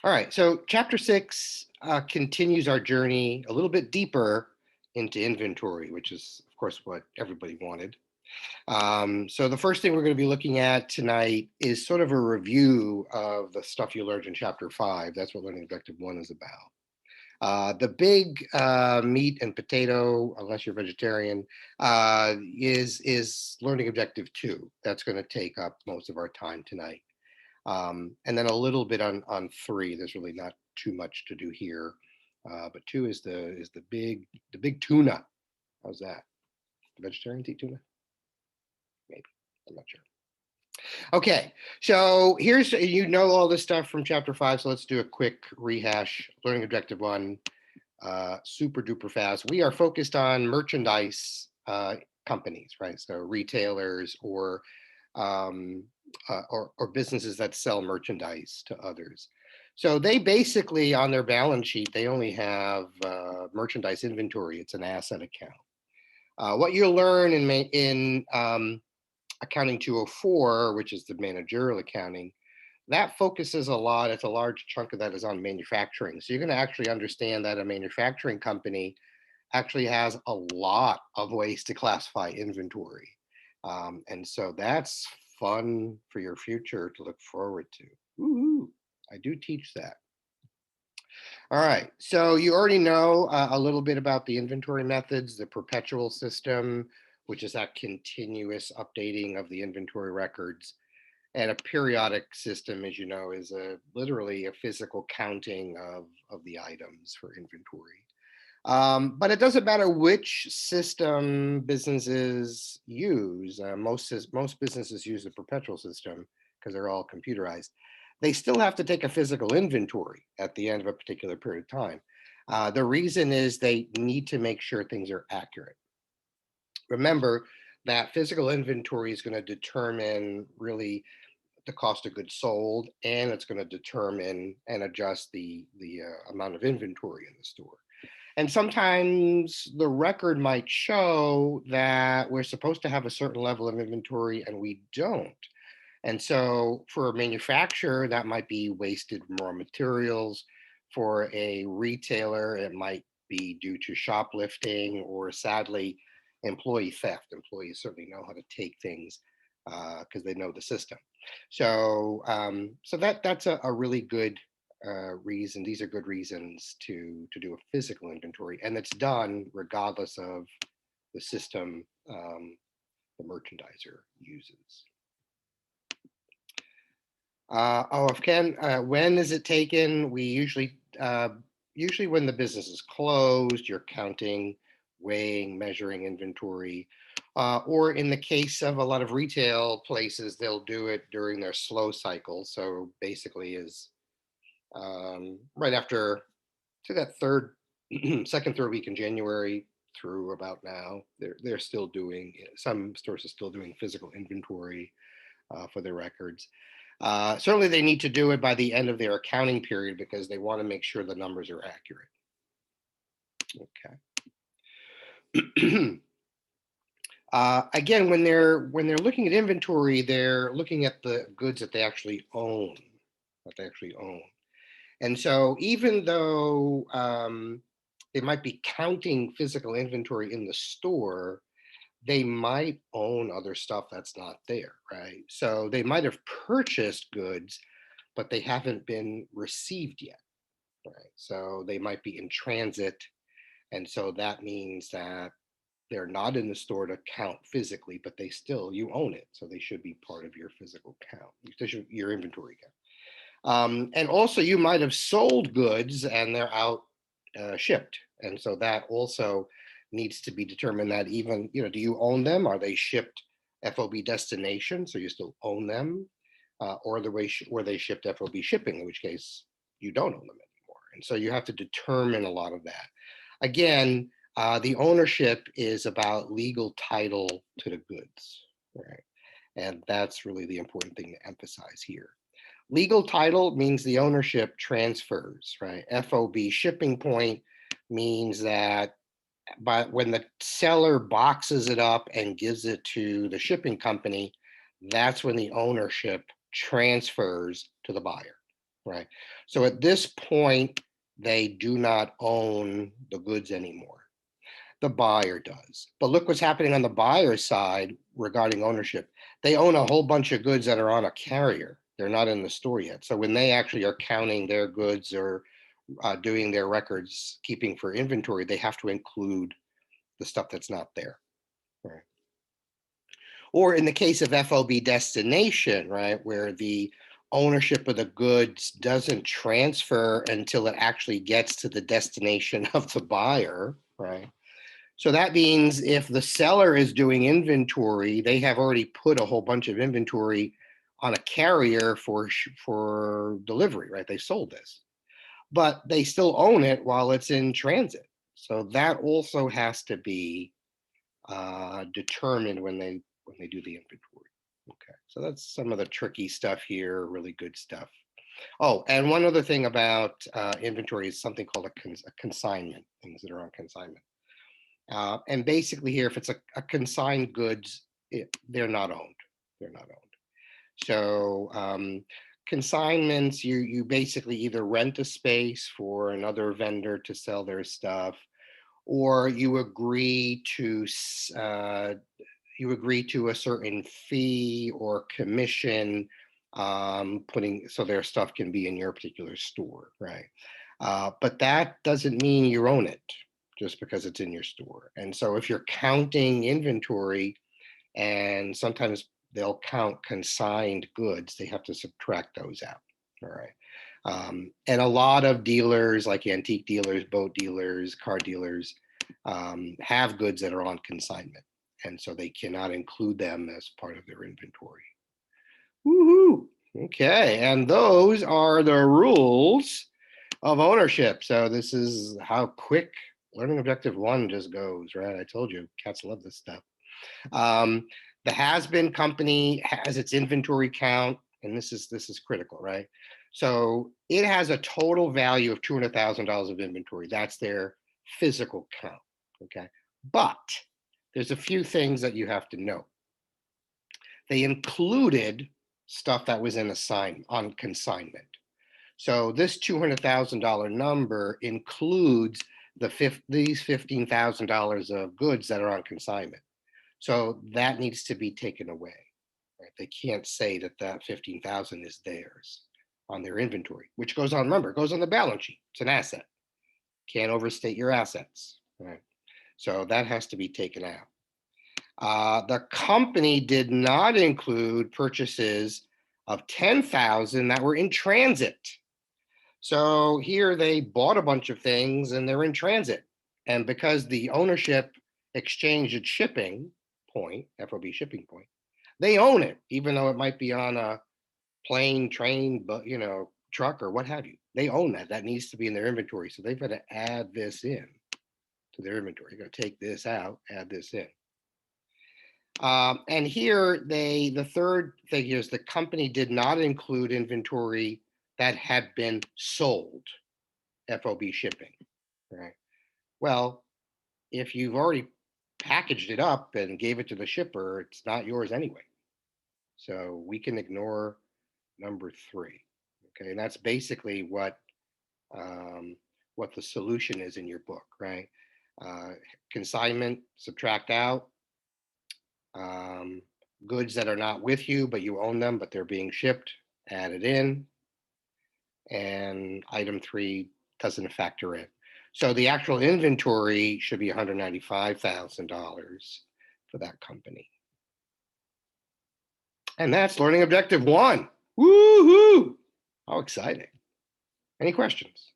All right, so chapter 6 continues our journey a little bit deeper into inventory, which is, of course, what everybody wanted. So the first thing we're going to be looking at tonight is sort of a review of the stuff you learned in chapter 5. That's what learning objective 1 is about. The big meat and potato, unless you're vegetarian, is learning objective 2. That's going to take up most of our time tonight. And then a little bit on 3. There's really not too much to do here, but 2 is the big tuna. How's that? The vegetarians eat tuna? Maybe, I'm not sure. Okay, so here's, you know, all this stuff from chapter 5. So let's do a quick rehash. Learning objective 1, super duper fast. We are focused on merchandise companies, right? So retailers or businesses that sell merchandise to others. So they basically, on their balance sheet, they only have merchandise inventory. It's an asset account. What you'll learn in accounting 204, which is the managerial accounting, that focuses a lot. It's a large chunk of that is on manufacturing. So you're going to actually understand that a manufacturing company actually has a lot of ways to classify inventory. And so that's fun for your future to look forward to. Woo-hoo. I do teach that. All right, so you already know a little bit about the inventory methods, the perpetual system, which is that continuous updating of the inventory records. And a periodic system, as you know, is literally a physical counting of the items for inventory. But it doesn't matter which system businesses use. Most businesses use the perpetual system because they're all computerized. They still have to take a physical inventory at the end of a particular period of time. The reason is they need to make sure things are accurate. Remember that physical inventory is going to determine really the cost of goods sold, and it's going to determine and adjust the amount of inventory in the store. And sometimes the record might show that we're supposed to have a certain level of inventory and we don't. And so for a manufacturer, that might be wasted raw materials. For a retailer, it might be due to shoplifting or sadly, employee theft. Employees certainly know how to take things because they know the system. So that's a really good reason. These are good reasons to do a physical inventory, and it's done regardless of the system the merchandiser uses. When is it taken? We usually when the business is closed, you're counting, weighing, measuring inventory. Or in the case of a lot of retail places, they'll do it during their slow cycle. So basically is right after, to that second, third week in January through about now, they're still doing, some stores are still doing physical inventory for their records. Certainly they need to do it by the end of their accounting period because they want to make sure the numbers are accurate. Okay. Again, when they're looking at inventory, they're looking at the goods that they actually own, And so even though they might be counting physical inventory in the store, they might own other stuff that's not there, right? So they might have purchased goods, but they haven't been received yet, right? So they might be in transit. And so that means that they're not in the store to count physically, but you own it. So they should be part of your physical count, your inventory count. And also you might have sold goods and they're out shipped. And so that also needs to be determined, that even, do you own them? Are they shipped FOB destination? So you still own them, or were they shipped FOB shipping, in which case you don't own them anymore. And so you have to determine a lot of that. Again, the ownership is about legal title to the goods, right? And that's really the important thing to emphasize here. Legal title means the ownership transfers, right? FOB shipping point means that when the seller boxes it up and gives it to the shipping company, that's when the ownership transfers to the buyer. right? So at this point, they do not own the goods anymore. The buyer does. But look what's happening on the buyer side regarding ownership. They own a whole bunch of goods that are on a carrier. They're not in the store yet. So when they actually are counting their goods or doing their records keeping for inventory, they have to include the stuff that's not there. Right. Or in the case of FOB destination, right, where the ownership of the goods doesn't transfer until it actually gets to the destination of the buyer, right? So that means if the seller is doing inventory, they have already put a whole bunch of inventory on a carrier for delivery, right? They sold this, but they still own it while it's in transit. So that also has to be determined when they do the inventory. Okay, so that's some of the tricky stuff here, really good stuff. Oh, and one other thing about inventory is something called a consignment, things that are on consignment. And basically here, if it's a consigned goods, they're not owned. They're not owned. So consignments, you basically either rent a space for another vendor to sell their stuff, or you agree to a certain fee or commission, so their stuff can be in your particular store, right? But that doesn't mean you own it just because it's in your store. And so if you're counting inventory, and sometimes they'll count consigned goods, they have to subtract those out. All right. And a lot of dealers, like antique dealers, boat dealers, car dealers, have goods that are on consignment. And so they cannot include them as part of their inventory. Woohoo! Okay, and those are the rules of ownership. So this is how quick learning objective 1 just goes, right? I told you, cats love this stuff. The has-been company has its inventory count, and this is critical, right? So it has a total value of $200,000 of inventory. That's their physical count, okay? But there's a few things that you have to know. They included stuff that was on consignment. So this $200,000 number includes these $15,000 of goods that are on consignment. So that needs to be taken away. Right? They can't say that that 15,000 is theirs on their inventory, which goes on. Remember, it goes on the balance sheet. It's an asset. Can't overstate your assets. Right? So that has to be taken out. The company did not include purchases of 10,000 that were in transit. So here they bought a bunch of things and they're in transit. And because the ownership exchanged at shipping point, FOB shipping point, they own it, even though it might be on a plane, train, but truck or what have you. They own that. That needs to be in their inventory. So they've got to add this in to their inventory. You're going to take this out, add this in. And here the third thing is the company did not include inventory that had been sold, FOB shipping, right? Well, if you've already packaged it up and gave it to the shipper, it's not yours anyway. So we can ignore number 3, okay? And that's basically what the solution is in your book, right? Consignment, subtract out. Goods that are not with you, but you own them, but they're being shipped, add it in. And item 3 doesn't factor in. So the actual inventory should be $195,000 for that company. And that's learning objective 1. Woohoo! How exciting. Any questions?